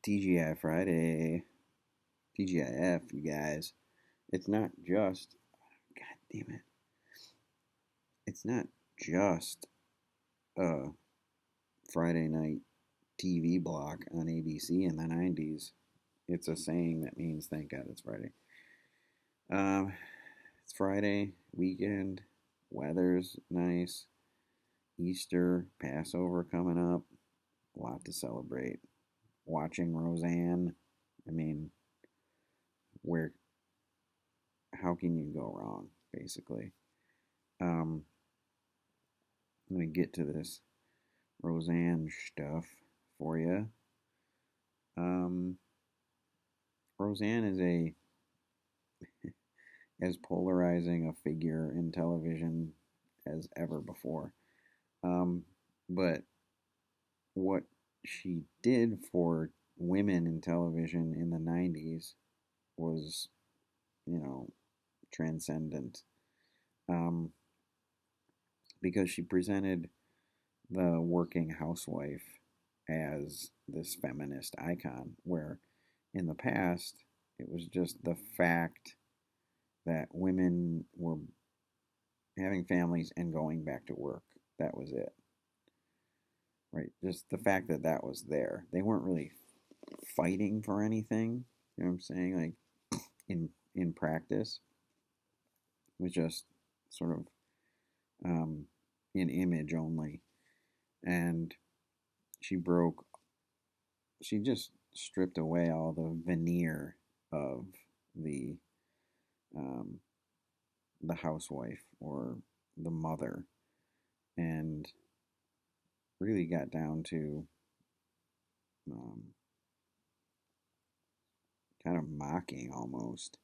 TGI Friday. TGIF, you guys. It's not just. God damn it. It's not just a Friday night TV block on ABC in the 90s. It's a saying that means thank God it's Friday. Um, it's Friday, weekend, weather's nice, Easter, Passover coming up, a lot to celebrate. Watching Roseanne, I mean, where how can you go wrong, basically? Um, I'm gonna get to this Roseanne stuff for you. Um, Roseanne is a as polarizing a figure in television as ever before. Um, but what she did for women in television in the 90s was, you know, transcendent. Um, because she presented the working housewife as this feminist icon, where in the past it was just the fact that women were having families and going back to work. That was it, right? Just the fact that that was there. They weren't really fighting for anything. You know what I'm saying? Like in practice, it was just sort of in image only. And she broke. She just stripped away all the veneer of the um, the housewife or the mother, and really got down to um, kind of mocking almost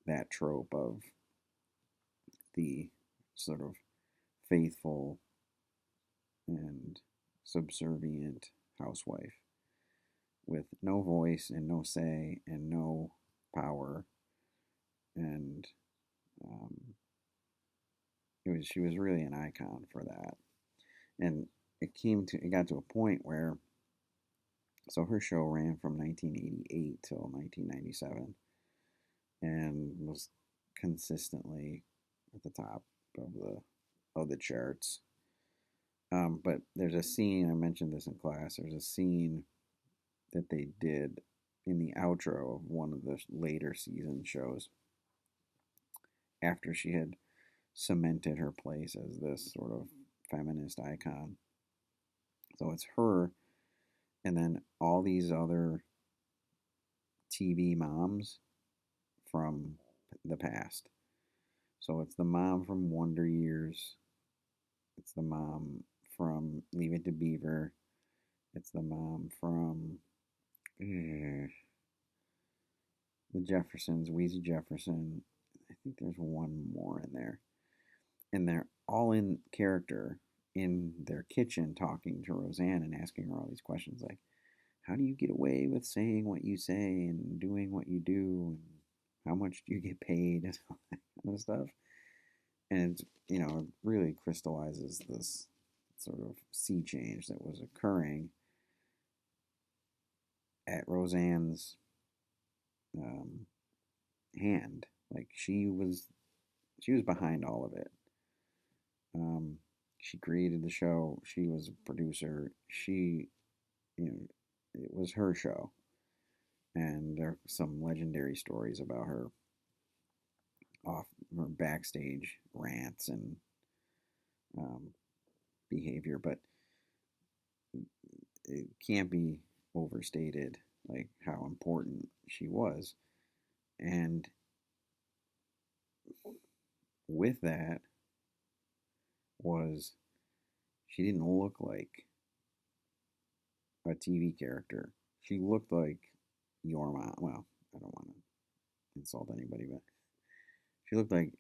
that trope of the sort of faithful and subservient housewife with no voice and no say and no power. And um, she was really an icon for that. And it got to a point where, so her show ran from 1988 till 1997 and was consistently at the top of the charts. But there's a scene, I mentioned this in class, there's a scene that they did in the outro of one of the later season shows after she had cemented her place as this sort of feminist icon. So it's her and then all these other TV moms from the past. So it's the mom from Wonder Years, it's the mom from Leave It to Beaver, it's the mom from the Jeffersons, Wheezy Jefferson. I think there's one more in there. And they're all in character in their kitchen talking to Roseanne and asking her all these questions like, how do you get away with saying what you say and doing what you do? And how much do you get paid? And all that kind of stuff. And, it really crystallizes this sort of sea change that was occurring at Roseanne's um, hand. Like she was behind all of it. Um, she created the show. She was a producer. It was her show, and there are some legendary stories about her off her backstage rants and um, behavior, but it can't be overstated, like how important she was. And with that was she didn't look like a TV character. She looked like your mom. Well, I don't want to insult anybody, but she looked like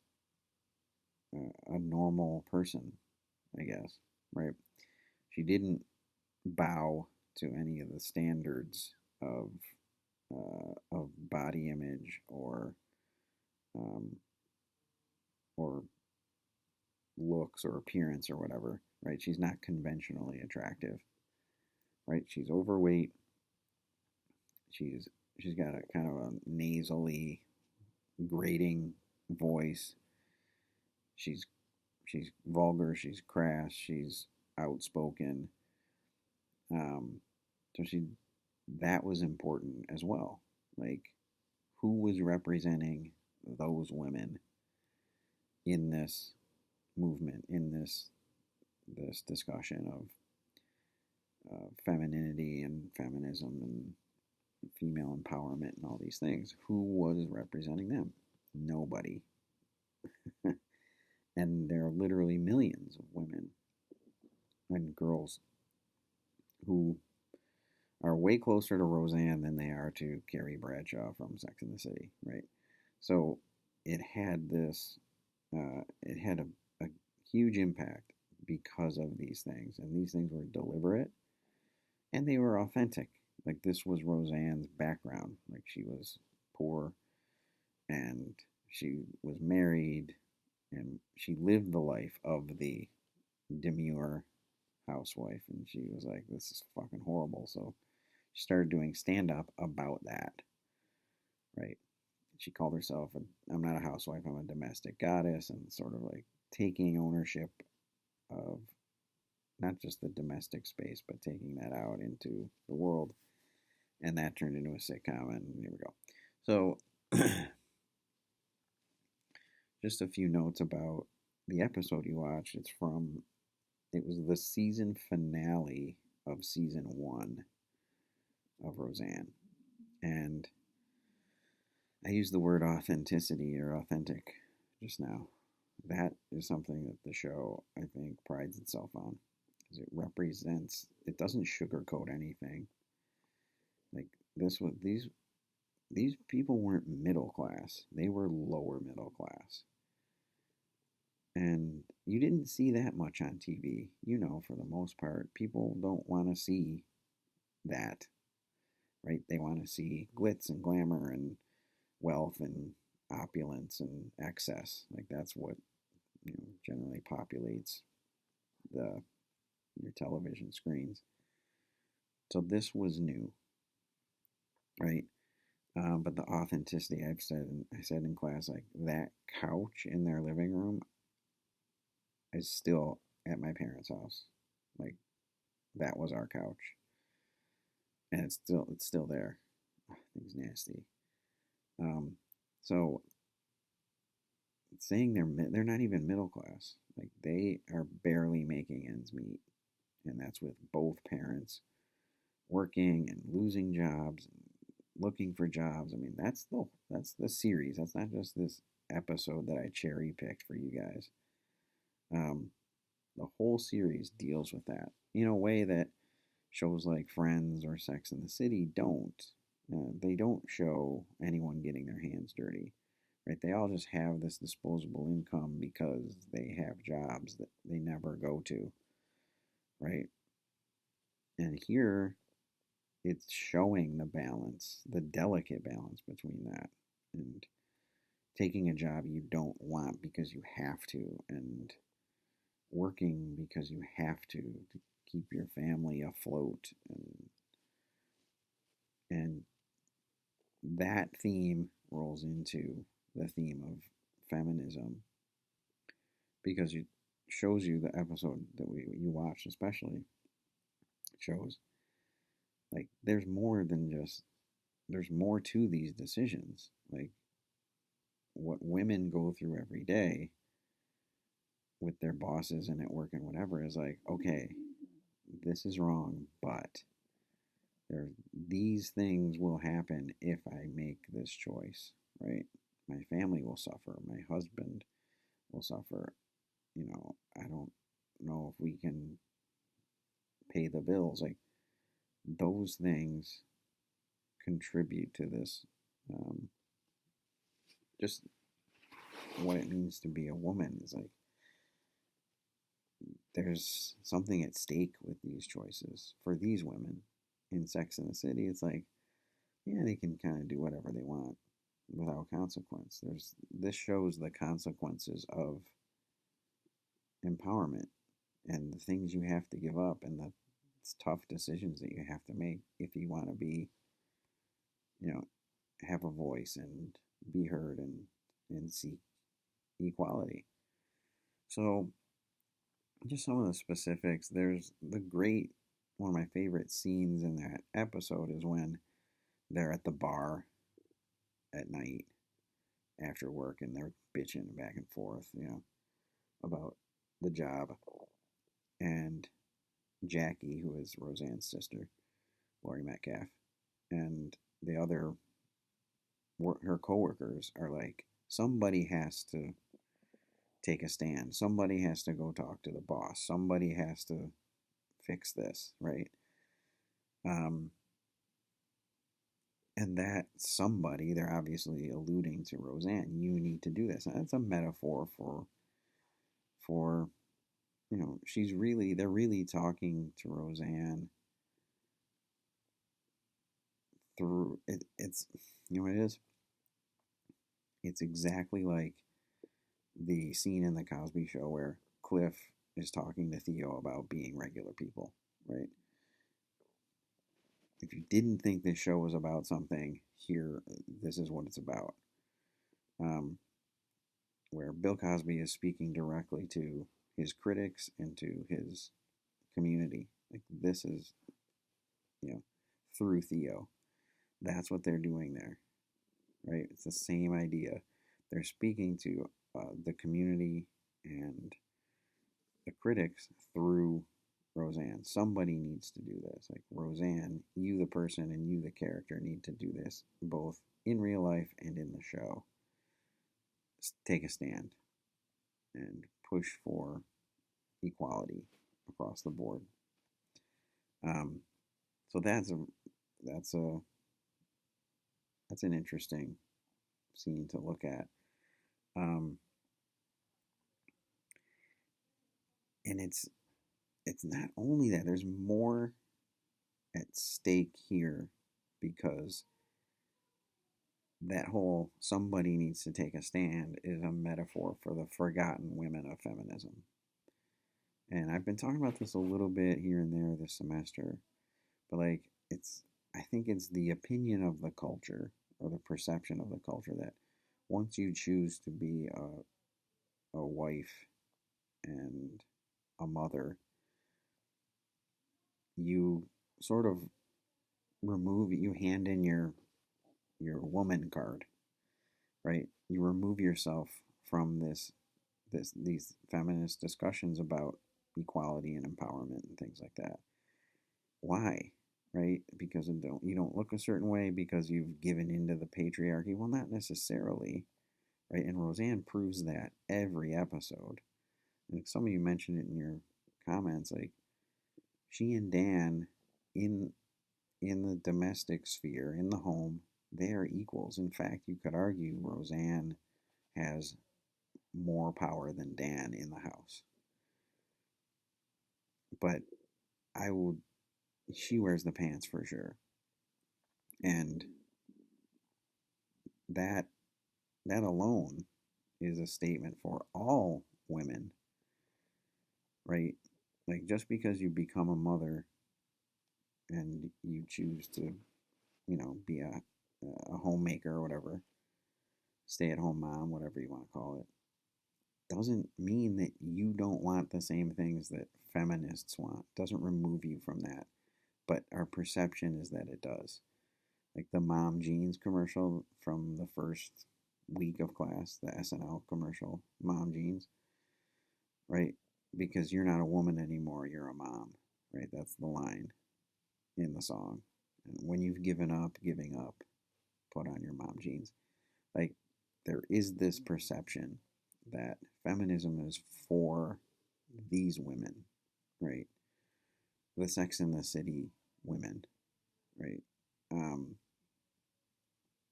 a normal person, I guess, right? She didn't bow to any of the standards of body image um, or looks or appearance or whatever, right? She's not conventionally attractive, right? She's overweight. She's she's got a kind of a nasally, grating voice. She's she's vulgar. She's crass. She's outspoken. Um, so that was important as well. Like, who was representing those women in this movement, in this discussion of femininity and feminism and female empowerment and all these things? Who was representing them? Nobody. And there are literally millions of women and girls who are way closer to Roseanne than they are to Carrie Bradshaw from Sex and the City, right? So it had it had a huge impact because of these things, and these things were deliberate and they were authentic. Like, this was Roseanne's background. Like, she was poor and she was married and she lived the life of the demure housewife, and she was like, this is fucking horrible. So she started doing stand up about that, right? She called herself I'm not a housewife, I'm a domestic goddess, and sort of like taking ownership of not just the domestic space, but taking that out into the world. And that turned into a sitcom, and here we go. So, just a few notes about the episode you watched. It was the season finale of season 1 of Roseanne. And I used the word authenticity or authentic just now. That is something that the show, I think, prides itself on. Because it doesn't sugarcoat anything. Like, these people weren't middle class. They were lower middle class. And you didn't see that much on TV. For the most part, people don't want to see that, right? They want to see glitz and glamour and wealth and opulence and excess. Like, that's what generally populates your television screens. So this was new, right? But the authenticity, I said in class, like, that couch in their living room is still at my parents' house. Like, that was our couch, and it's still there. I think it's nasty. So saying they're not even middle class, like, they are barely making ends meet, and that's with both parents working and losing jobs and looking for jobs. I mean, that's the series. That's not just this episode that I cherry picked for you guys. Um, the whole series deals with that in a way that shows like Friends or Sex and the City don't. They don't show anyone getting their hands dirty, right? They all just have this disposable income because they have jobs that they never go to, right? And here, it's showing the balance, the delicate balance between that and taking a job you don't want because you have to, and working because you have to keep your family afloat, and that theme rolls into the theme of feminism because it shows you the episode that you watched, especially shows like there's more to these decisions. Like, what women go through every day with their bosses and at work and whatever is like, okay, this is wrong, but there these things will happen if I make this choice, right? My family will suffer, my husband will suffer. I don't know if we can pay the bills. Like, those things contribute to this, just what it means to be a woman is like there's something at stake with these choices for these women. In Sex and the City, it's like, yeah, they can kind of do whatever they want without consequence. This shows the consequences of empowerment and the things you have to give up and the tough decisions that you have to make if you want to be you know, have a voice and be heard and seek equality. So, just some of the specifics. There's the great, one of my favorite scenes in that episode is when they're at the bar at night after work and they're bitching back and forth, about the job. And Jackie, who is Roseanne's sister, Laurie Metcalf, and the other her coworkers are like, somebody has to take a stand. Somebody has to go talk to the boss. Somebody has to fix this, right? Um, and that somebody, they're obviously alluding to Roseanne. You need to do this. And that's a metaphor for they're really talking to Roseanne through it. It's what it is. It's exactly like the scene in the Cosby Show where Cliff is talking to Theo about being regular people, right? If you didn't think this show was about something, here, this is what it's about. Um, where Bill Cosby is speaking directly to his critics and to his community. Like, this is, you know, through Theo. That's what they're doing there, right? It's the same idea. They're speaking to the community and the critics through Roseanne. Somebody needs to do this. Like, Roseanne, you the person and you the character need to do this both in real life and in the show. Take a stand and push for equality across the board. Um, so that's a that's an interesting scene to look at. Um, and it's not only that, there's more at stake here, because that whole somebody needs to take a stand is a metaphor for the forgotten women of feminism. And I've been talking about this a little bit here and there this semester, but like, I think it's the opinion of the culture, or the perception of the culture, that once you choose to be a wife and a mother, you sort of you hand in your woman card, right? You remove yourself from these feminist discussions about equality and empowerment and things like that. Why? Right? Because you don't look a certain way because you've given into the patriarchy. Well, not necessarily, right? And Roseanne proves that every episode. And some of you mentioned it in your comments, like, she and Dan, in the domestic sphere, in the home, they are equals. In fact, you could argue Roseanne has more power than Dan in the house. But I would she wears the pants for sure. And that that alone is a statement for all women, right? Like, just because you become a mother and you choose to, be a homemaker or whatever, stay at home mom, whatever you want to call it, doesn't mean that you don't want the same things that feminists want. Doesn't remove you from that. But our perception is that it does. Like the mom jeans commercial from the first week of class, the SNL commercial, mom jeans, right? Because you're not a woman anymore, you're a mom, right? That's the line in the song. And when you've given up, giving up, put on your mom jeans. Like, there is this perception that feminism is for these women, right? The Sex and the City women, right? Um,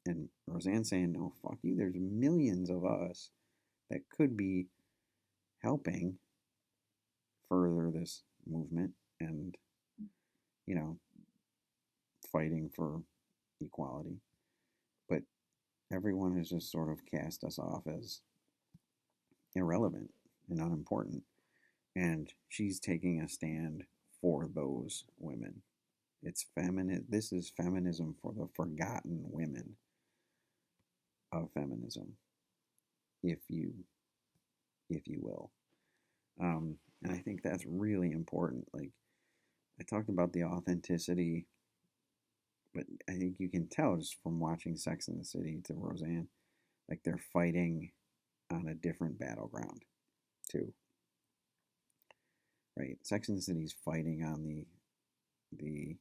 and Roseanne saying, no, fuck you. There's millions of us that could be helping further this movement and, you know, fighting for equality. But everyone has just sort of cast us off as irrelevant and unimportant. And she's taking a stand for those women. It's feminine. This is feminism for the forgotten women of feminism, if you if you will. And I think that's really important. Like I talked about the authenticity, but I think you can tell just from watching Sex in the City to Roseanne, like they're fighting on a different battleground too, right? Sex in the City's fighting on the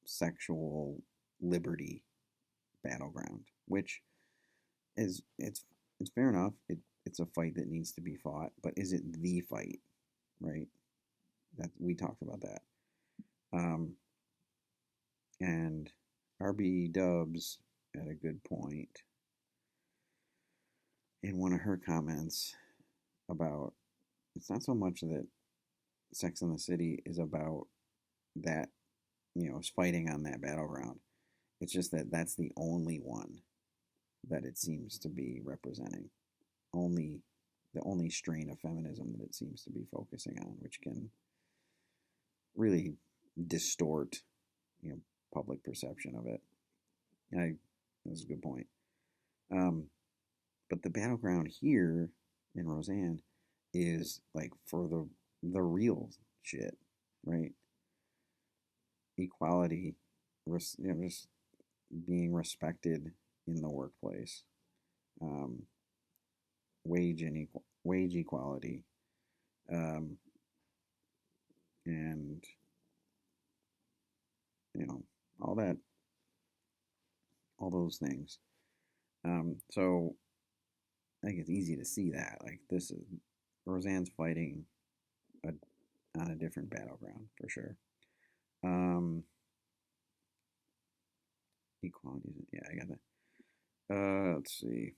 sexual liberty battleground, which is it's fair enough. It's a fight that needs to be fought, but is it the fight, right? That we talked about that. Um, and RB Dubs had a good point in one of her comments about it's not so much that Sex in the City is about that, is fighting on that battleground. It's just that that's the only one that it seems to be representing. Only the only strain of feminism that it seems to be focusing on, which can really distort, you know, public perception of it. That's a good point. Um, but the battleground here in Roseanne is like for the real shit, right? Equality, just being respected in the workplace, um, wage equality, um, and you know all that, all those things. So I think it's easy to see that like this is Roseanne's fighting a, on a different battleground for sure. Um, equality, yeah, I got that. Let's see.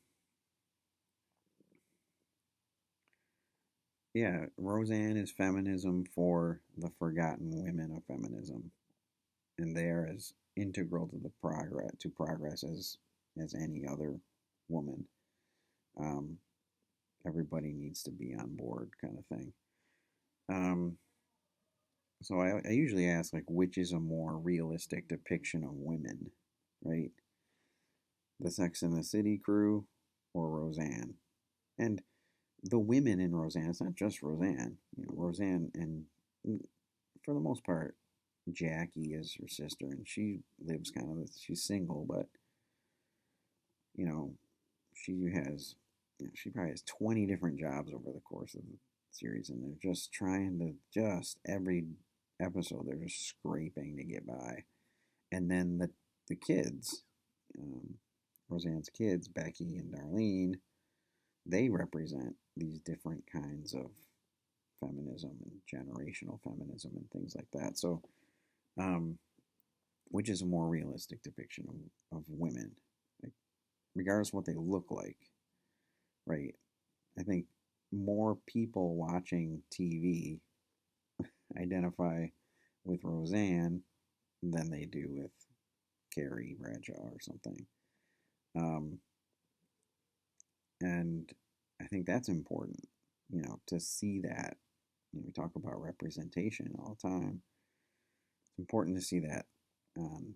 Yeah, Roseanne is feminism for the forgotten women of feminism, and they are as integral to the progress as any other woman. Um, Everybody needs to be on board, kind of thing. Um, so I usually ask like, which is a more realistic depiction of women, right? The Sex and the City crew or Roseanne? And the women in Roseanne, it's not just Roseanne. Roseanne and for the most part, Jackie is her sister, and she lives she's single, but you know, she has, she probably has 20 different jobs over the course of the series, and they're just trying to, just every episode, they're just scraping to get by. And then the kids, um, Roseanne's kids, Becky and Darlene, they represent these different kinds of feminism and generational feminism and things like that. So, um, which is a more realistic depiction of women, like, regardless of what they look like, right? I think more people watching TV identify with Roseanne than they do with Carrie Bradshaw or something. Um, and I think that's important, to see that. We talk about representation all the time. It's important to see that um,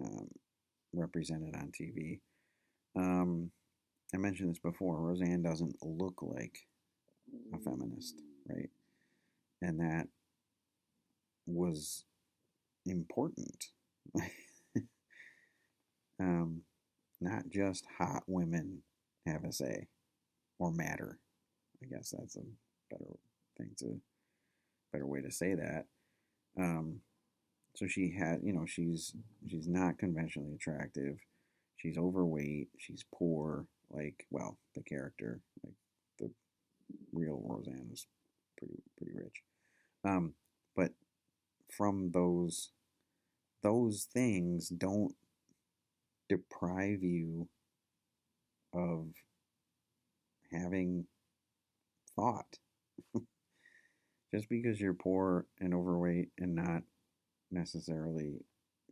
um, represented on TV. Um, I mentioned this before. Roseanne doesn't look like a feminist, right? And that was important. um, Not just hot women have a say or matter. I guess that's a better thing to better way to say that. Um, so she had, she's not conventionally attractive. She's overweight. She's poor. Like, well, the character, like the real Roseanne is pretty rich. Um, but from those things don't deprive you of having thought. Just because you're poor and overweight and not necessarily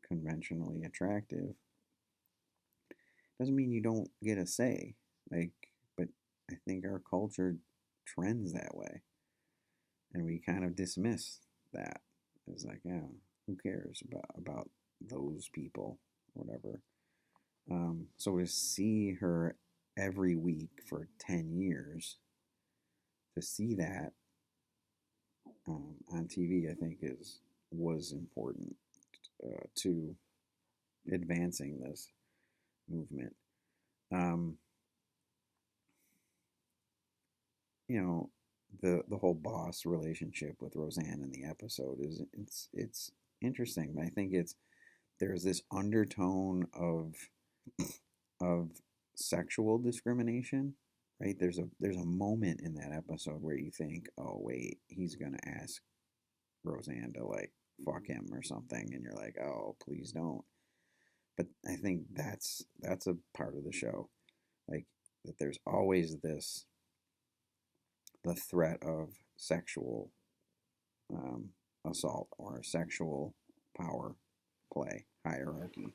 conventionally attractive doesn't mean you don't get a say. Like, but I think our culture trends that way, and we kind of dismiss that. is like, yeah, who cares about those people, whatever. So to see her every week for 10 years, to see that on TV, I think was important to advancing this movement. Um, you know, the whole boss relationship with Roseanne in the episode is it's interesting, but I think there's this undertone of sexual discrimination, right? There's a moment in that episode where you think, oh wait, he's gonna ask Roseanne to like fuck him or something, and you're like, oh please don't. But I think that's a part of the show, like that. There's always the threat of sexual um, assault or sexual power play hierarchy.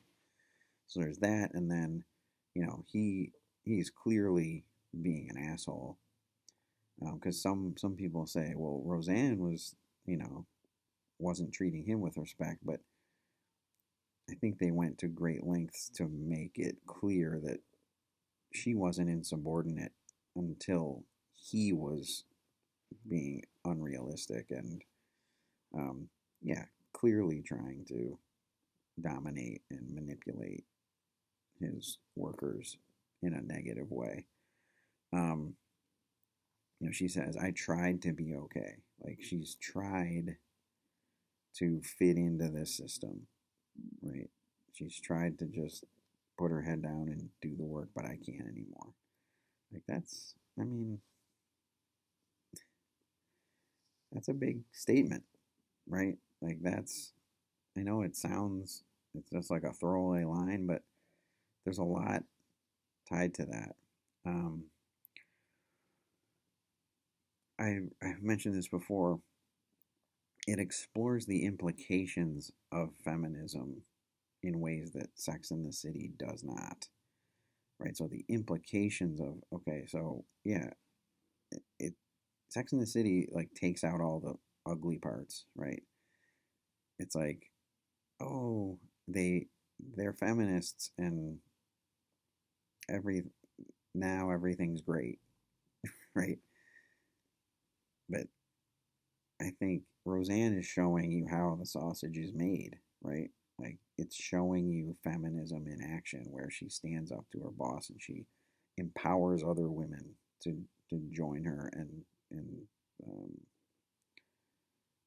So there's that, and then he's clearly being an asshole because some people say, well, Roseanne wasn't treating him with respect, but I think they went to great lengths to make it clear that she wasn't insubordinate until he was being unrealistic and um, yeah, clearly trying to dominate and manipulate his workers in a negative way. Um, she says, I tried to be okay. Like she's tried to fit into this system, right? She's tried to just put her head down and do the work, but I can't anymore. Like I mean, that's a big statement, right? Like I know it's just like a throwaway line, but there's a lot tied to that. Um, I've mentioned this before. It explores the implications of feminism in ways that Sex and the City does not. Right? So the implications of okay, so yeah, it Sex and the City like takes out all the ugly parts, right? It's like, oh, they're feminists and every now everything's great, right? But I think Roseanne is showing you how the sausage is made, right? Like it's showing you feminism in action where she stands up to her boss and she empowers other women to join her and um,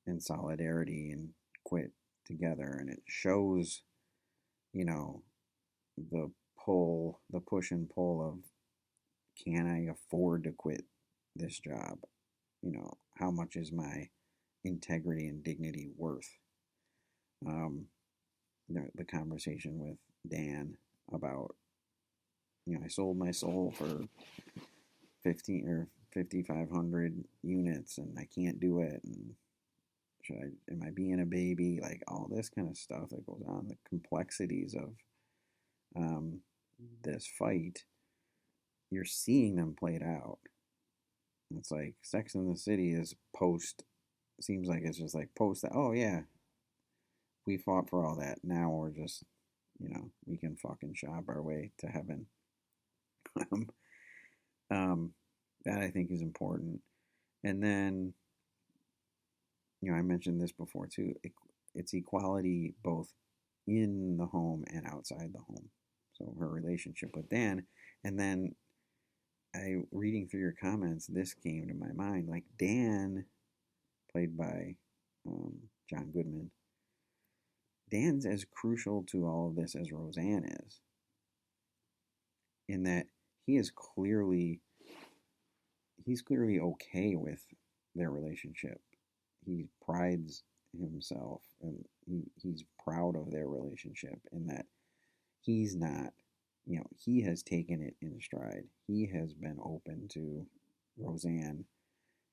in solidarity and quit together. And it shows, you know, the push and pull of can I afford to quit this job? How much is my integrity and dignity worth? Um, the conversation with Dan about, I sold my soul for 15 or 5,500 units and I can't do it. And am I being a baby? Like all this kind of stuff that goes on, the complexities of um, this fight, you're seeing them played out. It's like Sex in the City is seems like it's just like post that, oh yeah, we fought for all that. Now we're just, we can fucking shop our way to heaven. um, that I think is important. And then, I mentioned this before too. It's equality both in the home and outside the home. So her relationship with Dan, and then reading through your comments, this came to my mind. Like Dan, played by John Goodman, Dan's as crucial to all of this as Roseanne is, in that he is he's clearly okay with their relationship. He prides himself and he's proud of their relationship in that he's not, he has taken it in stride. He has been open to Roseanne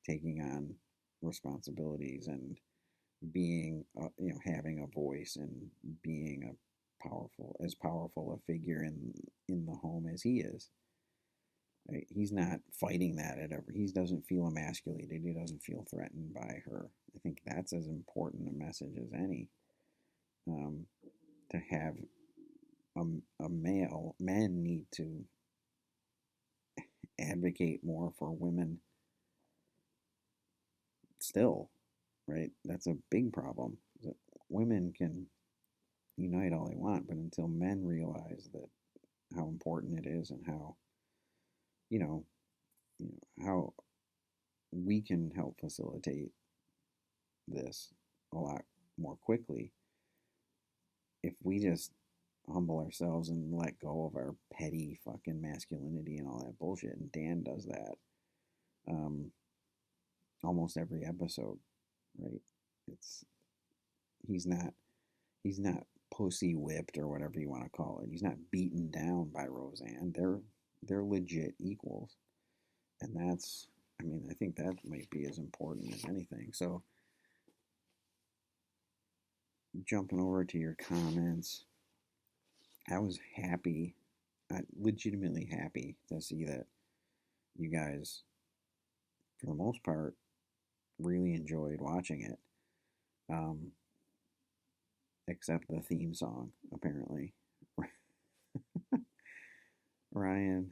taking on responsibilities and being, having a voice and being as powerful a figure in the home as he is. Right? He's not fighting that at ever. He doesn't feel emasculated. He doesn't feel threatened by her. I think that's as important a message as any. Um, to have a male, men need to advocate more for women still, right? That's a big problem. Women can unite all they want, but until men realize that how important it is and how, you know, how we can help facilitate this a lot more quickly if we just humble ourselves and let go of our petty fucking masculinity and all that bullshit. And Dan does that um, almost every episode, right? It's he's not he's not pussy whipped or whatever you want to call it. He's not beaten down by Roseanne. They're legit equals, and that's I mean I think that might be as important as anything. So jumping over to your comments, I was happy, legitimately happy to see that you guys, for the most part, really enjoyed watching it. Um, except the theme song, apparently. Ryan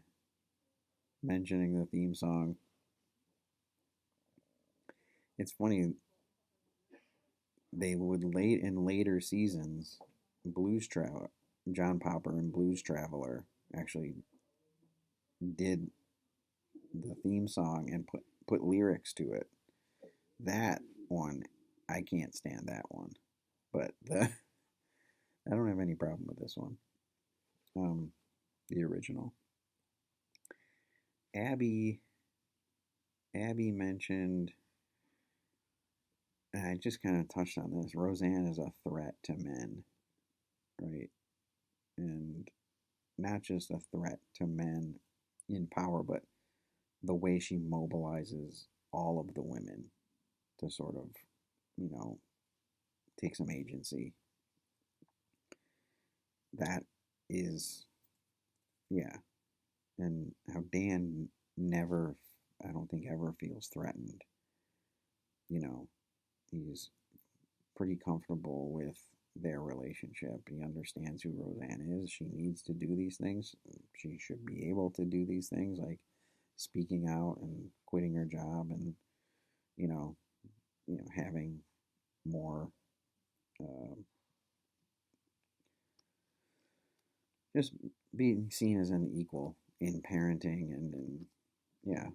mentioning the theme song. It's funny, they would late in later seasons, Blues Traveler, John Popper and Blues Traveler actually did the theme song and put lyrics to it. That one, I can't stand that one. But I don't have any problem with this one. The original. Abby Abby mentioned, and I just kind of touched on this. Roseanne is a threat to men, right? And not just a threat to men in power, but the way she mobilizes all of the women to sort of, you know, take some agency. That is, yeah. And how Dan never, I don't think ever feels threatened. You know, he's pretty comfortable with their relationship. He understands who Roseanne is. She needs to do these things. She should be able to do these things like speaking out and quitting her job and you know, having more uh, just being seen as an equal in parenting and in yeah,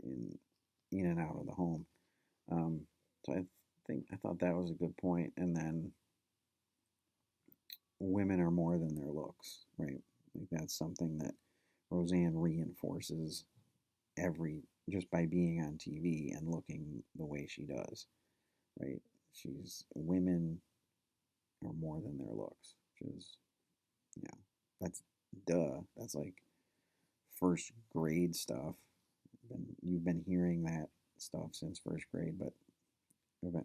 in and out of the home. So I thought that was a good point. And then women are more than their looks, right? Like that's something that Roseanne reinforces every just by being on TV and looking the way she does, right? She's women are more than their looks, which is yeah, that's duh. That's like first grade stuff. You've been hearing that stuff since first grade, but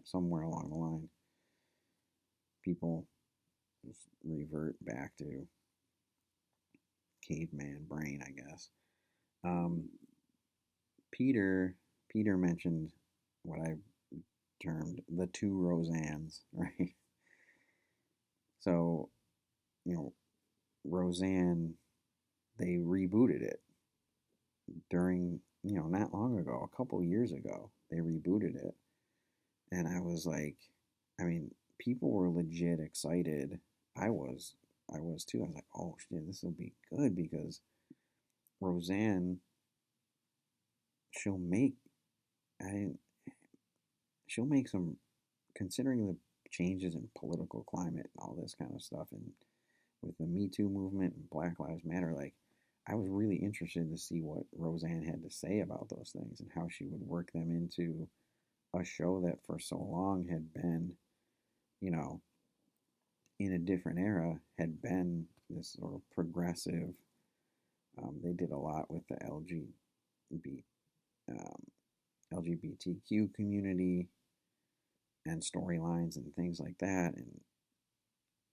somewhere along the line, people just revert back to caveman brain, I guess. Um, Peter Peter mentioned what I termed the two Roseannes, right? So, you know, Roseanne, they rebooted it during, not long ago, a couple years ago. They rebooted it. And I was like, I mean, people were legit excited. I was, I was too. I was like, oh shit, this will be good because Roseanne, she'll make, I, she'll make some, considering the changes in political climate and all this kind of stuff, and with the Me Too movement and Black Lives Matter, like, I was really interested to see what Roseanne had to say about those things and how she would work them into a show that for so long had been, you know, in a different era, had been this sort of progressive. They did a lot with the um, LGBTQ community and storylines and things like that, and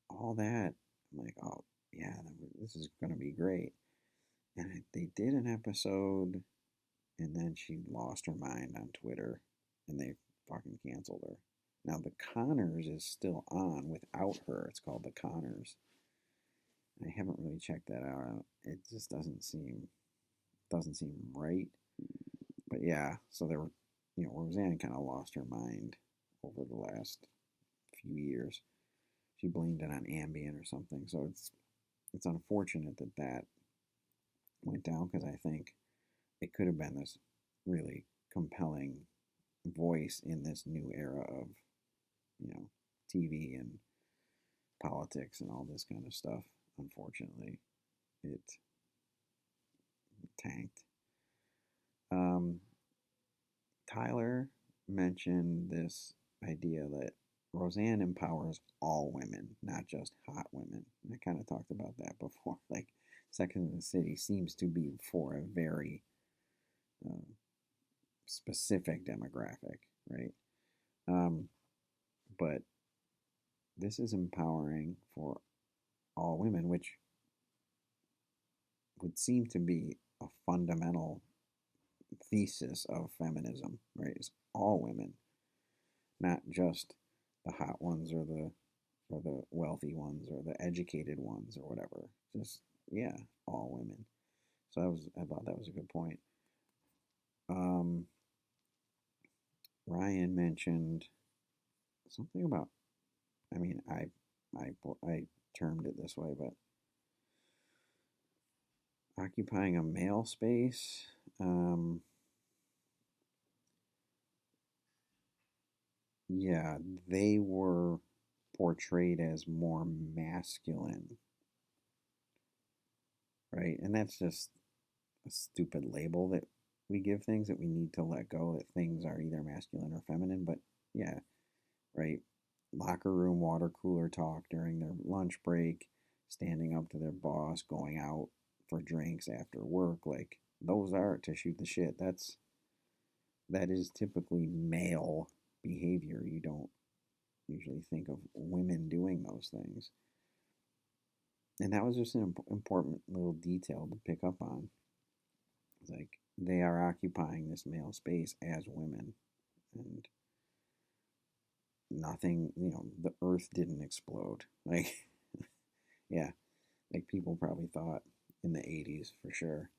all that. I'm like, oh yeah, this is gonna be great. And they did an episode, and then she lost her mind on Twitter, and they fucking canceled her. Now the Conners is still on without her. It's called the Conners. I haven't really checked that out. It just doesn't seem right. But yeah, so there were, Roseanne kind of lost her mind over the last few years. She blamed it on Ambien or something. So it's unfortunate that that went down because I think it could have been this really compelling voice in this new era of, you know, TV and politics and all this kind of stuff. Unfortunately, it tanked. Um, Tyler mentioned this idea that Roseanne empowers all women, not just hot women. And I kind of talked about that before. Like, Sex and the City seems to be for a very uh, specific demographic, right? Um, but this is empowering for all women, which would seem to be a fundamental thesis of feminism, right? Is all women, not just the hot ones or the wealthy ones or the educated ones or whatever. Just yeah, all women. So I thought that was a good point. Um, Ryan mentioned something about. I mean, I termed it this way, but occupying a male space. Yeah, they were portrayed as more masculine, right? And that's just a stupid label that we give things that we need to let go that things are either masculine or feminine. But yeah, right. Locker room water cooler talk during their lunch break, standing up to their boss, going out for drinks after work, like those are to shoot the shit. That is typically male behavior. You don't usually think of women doing those things. And that was just an important little detail to pick up on. It's like they are occupying this male space as women, and nothing, the earth didn't explode. Like, yeah, like people probably thought in the 80s for sure.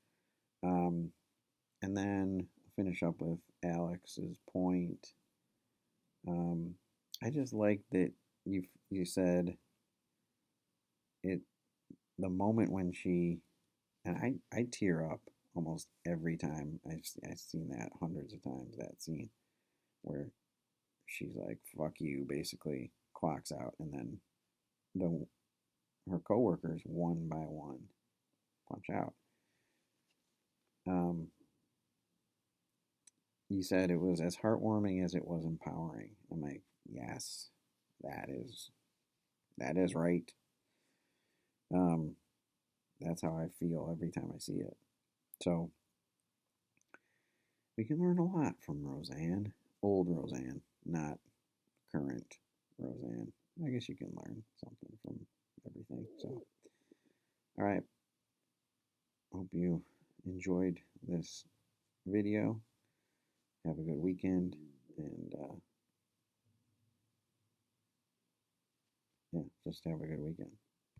Um, and then finish up with Alex's point. Um, I just like that you said it the moment when she and I tear up almost every time I've seen that hundreds of times, that scene where she's like fuck you, basically clocks out, and then the her coworkers one by one punch out. um you said it was as heartwarming as it was empowering. I'm like, yes, that is right. um that's how I feel every time I see it. So we can learn a lot from Roseanne. Old Roseanne, not current Roseanne. I guess you can learn something from everything. So, all right. Hope you enjoyed this video. Have a good weekend. And yeah, just have a good weekend.